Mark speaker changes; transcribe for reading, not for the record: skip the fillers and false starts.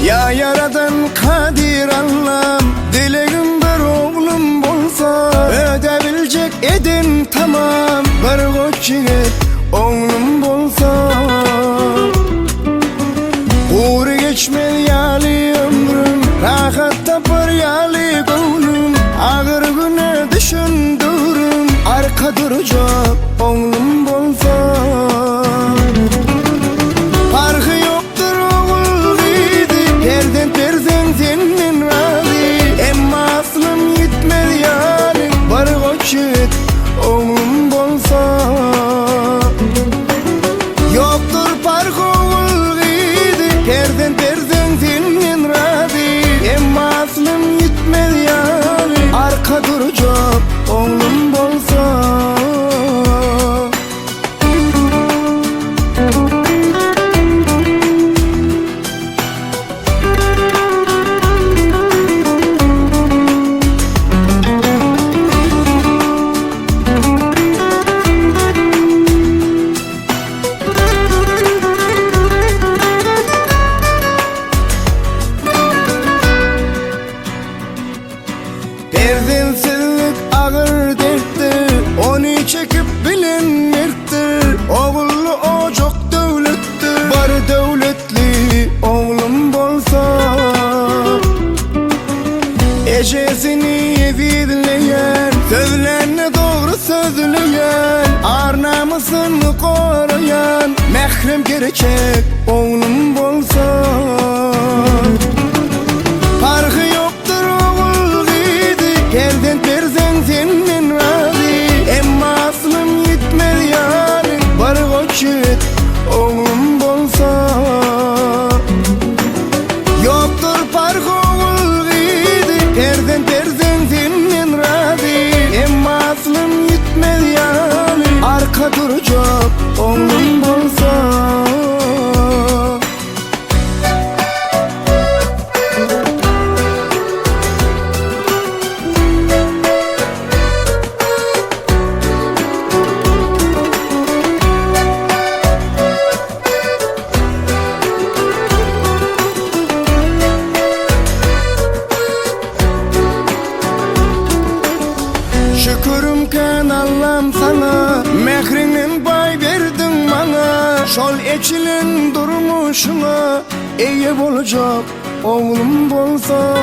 Speaker 1: Ya yaradan kadir Allah'ım, dileğim bir oğlum bolsa, ödebilecek edin tamam, bir koç yiğit oğlum bolsa. Uğru geçmel yali ömrüm, rahat tapır yali gönlüm, ağır güne düşündürüm, arka duracak oğlum bolsa. Farkı yoktur oğul gidi, perden perzen senin razı, emma aslım yitmez yani, bir koç yiğit oğlum bolsa. Yoktur farkı oğul gidi, perden perzen senin razı, emma aslım yitmez yani, arka duracak oğlum bolsa. Perdensizlik ağır derttir, onu çekip bilinmirdir. Oğullu o çok devlettir, bari devletli oğlum bolsa. Eşesini evidleyen, sözlerini doğru sözleyen, ar namusunu koruyan, mehrem gerçek oğlum bolsa. Farkı yoktur oğul gidi, perden perzen senin razı, emma aslım yitmez yani, bir koç yiğit oğlum bolsa. Yoktur farkı oğul gidi, perden perzen senin razı, emma aslım yitmez yani, arka duracak oğlum bolsa. Şükürüm kan Allah'ım sana, mehrinin bay verdin bana. Şol eçilin durmuşuna, iyi olacak oğlum bolsa.